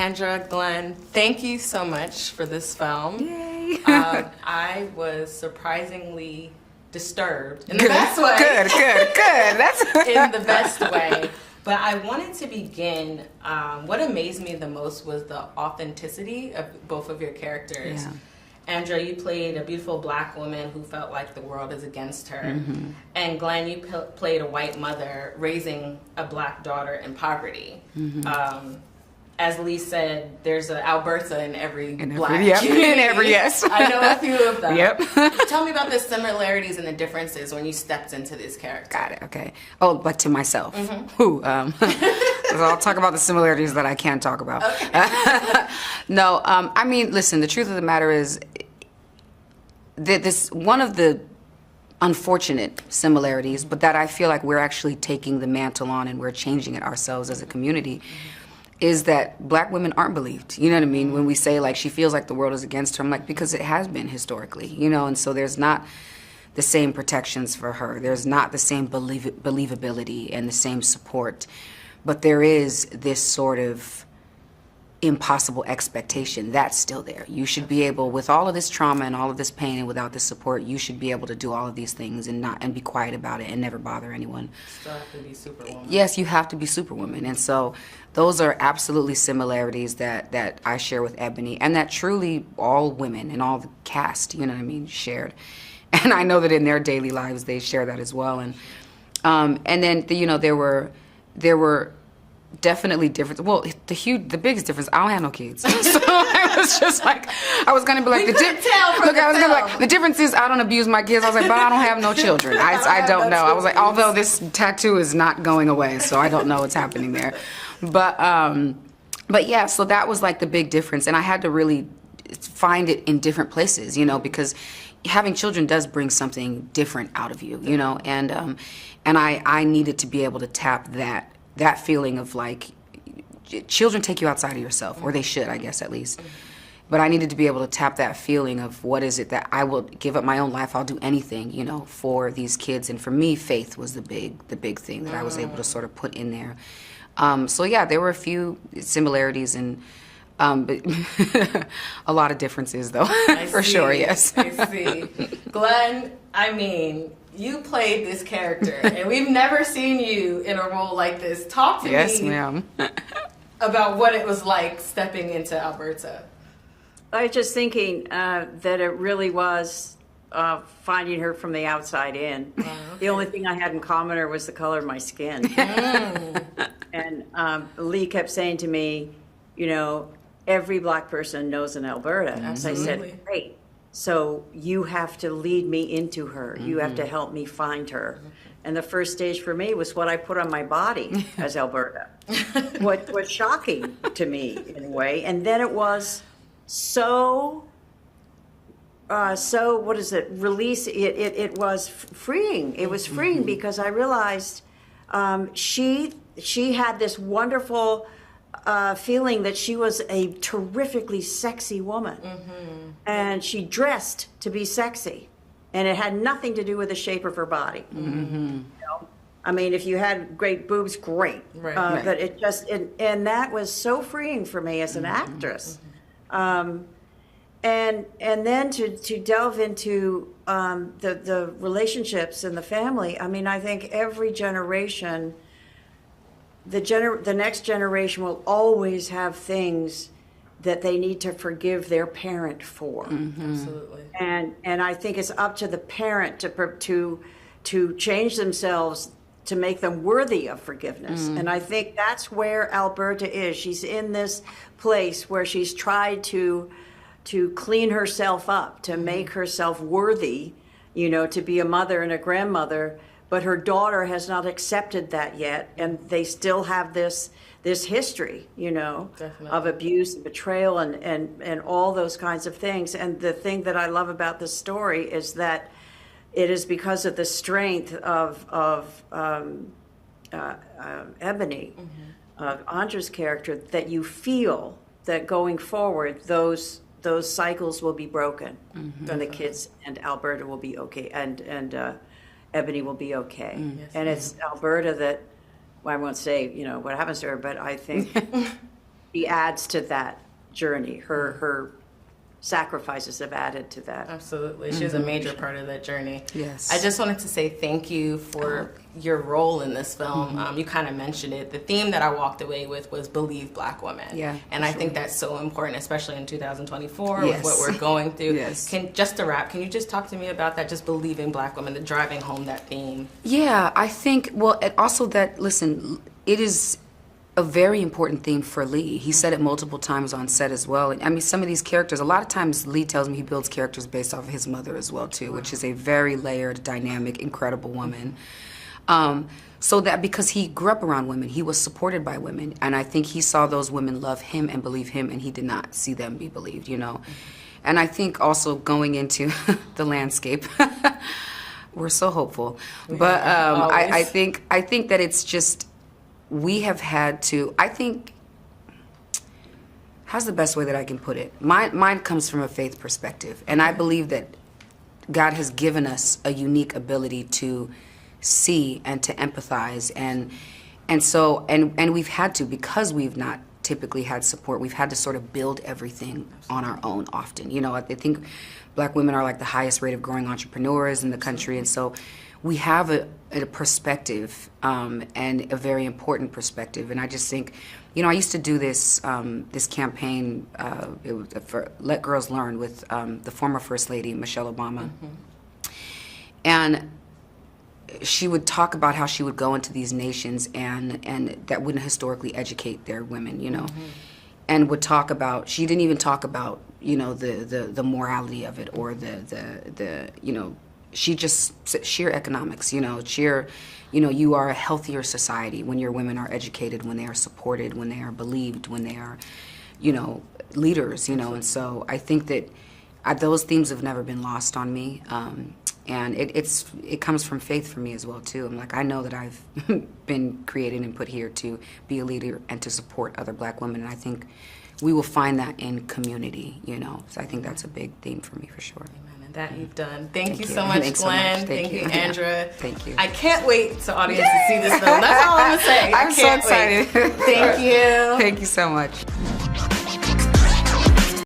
Andra, Glenn, thank you so much for this film. Yay! I was surprisingly disturbed in the best way. Good. That's in the best way. But I wanted to begin. What amazed me the most was the authenticity of both of your characters. Yeah. Andra, you played a beautiful black woman who felt like the world is against her. And Glenn, you played a white mother raising a black daughter in poverty. As Lee said, there's an Alberta in every black community. In every, yes. I know a few of them. Yep. Tell me about the similarities and the differences when you stepped into this character. Got it, okay. Oh, but to myself. So I'll talk about the similarities that I can't talk about. Okay. No, I mean, listen, the truth of the matter is that this one of the unfortunate similarities, but that I feel like we're actually taking the mantle on and we're changing it ourselves as a community, is that black women aren't believed. You know what I mean? When we say, like, she feels like the world is against her, I'm like, because it has been historically, you know, and so there's not the same protections for her. There's not the same believability and the same support, but there is this sort of impossible expectation that's still there. You should be able, with all of this trauma and all of this pain and without this support, you should be able to do all of these things and be quiet about it and never bother anyone. Still have to be superwoman. Yes, you have to be superwoman. And so those are absolutely similarities that I share with Ebony, and that truly all women and all the cast, you know what I mean, shared. And I know that in their daily lives they share that as well. And then there were definitely different. Well, the biggest difference, I don't have no kids, so I was just like, I was gonna be like, the difference is I don't abuse my kids. I was like, but I don't have no children. I don't know. I was like, although this tattoo is not going away, so I don't know what's happening there. But yeah, so that was like the big difference, and I had to really find it in different places, you know, because having children does bring something different out of you, you know, and I needed to be able to tap that feeling of, like, children take you outside of yourself, or they should, I guess, at least. But I needed to be able to tap that feeling of what is it that I will give up my own life, I'll do anything, you know, for these kids. And for me, faith was the big thing that I was able to sort of put in there. So yeah, there were a few similarities and but a lot of differences, though, for sure, yes. I see. Glenn, I mean, you played this character, and we've never seen you in a role like this. Talk to yes, me ma'am. about what it was like stepping into Alberta. I was just thinking that it really was finding her from the outside in. Okay. The only thing I had in common with her was the color of my skin. And Lee kept saying to me, you know, every black person knows an Alberta. So I said, great. So you have to lead me into her. You have to help me find her. And the first stage for me was what I put on my body as Alberta. What was shocking to me in a way. And then it was so what is it? Release. It was freeing. It was freeing because I realized she had this wonderful feeling that she was a terrifically sexy woman. And she dressed to be sexy. And it had nothing to do with the shape of her body. You know? I mean, if you had great boobs, great. Right. But it just, and that was so freeing for me as an actress. And then to delve into the relationships and the family, I mean, I think every generation, the next generation will always have things that they need to forgive their parent for. Absolutely. And I think it's up to the parent to change themselves to make them worthy of forgiveness. And I think that's where Alberta is. She's in this place where she's tried to clean herself up, to make herself worthy, you know, to be a mother and a grandmother. But her daughter has not accepted that yet, and they still have this history, you know, of abuse and betrayal and all those kinds of things. And the thing that I love about this story is that it is because of the strength of Ebony, of Andra's character, that you feel that going forward, those cycles will be broken, and the kids and Alberta will be okay, and Ebony will be okay. Yes, and it's Alberta that, well, I won't say, you know, what happens to her, but I think she adds to that journey. Her sacrifices have added to that. Absolutely. She's a major part of that journey. Yes. I just wanted to say thank you for your role in this film. You kind of mentioned it. The theme that I walked away with was believe Black women. Yeah, and I think that's so important, especially in 2024 Yes. with what we're going through. Yes. Just to wrap, can you just talk to me about that, just believing Black women, the driving home that theme? Yeah, I think, well, and also that, listen, it is a very important theme for Lee. He said it multiple times on set as well. I mean, some of these characters, a lot of times Lee tells me he builds characters based off of his mother as well, too, which is a very layered, dynamic, incredible woman. So that because he grew up around women, he was supported by women. And I think he saw those women love him and believe him, and he did not see them be believed, you know. And I think also going into the landscape, we're so hopeful. But I think that it's just, we have had to, I think, how's the best way that I can put it? Mine comes from a faith perspective. And I believe that God has given us a unique ability to see and to empathize. And so we've had to, because we've not typically had support, we've had to sort of build everything on our own often. You know, I think Black women are like the highest rate of growing entrepreneurs in the country. And so we have a perspective, and a very important perspective. And I just think, you know, I used to do this this campaign, it was for Let Girls Learn, with the former First Lady, Michelle Obama. And she would talk about how she would go into these nations and that wouldn't historically educate their women, you know, and would talk about, she didn't even talk about, you know, the morality of it, or the you know, she just said sheer economics, you know, you are a healthier society when your women are educated, when they are supported, when they are believed, when they are, you know, leaders, you know. And so I think that those themes have never been lost on me. And it comes from faith for me as well, too. I'm like, I know that I've been created and put here to be a leader and to support other Black women. And I think we will find that in community, you know. So I think that's a big theme for me, for sure. Amen. And that you've done. Thank you so much, Thanks Glenn. so much. Thank you, Andra. Thank you. I can't wait to audience to see this film. That's all I'm going to say. I'm so excited. Thank you. Thank you so much.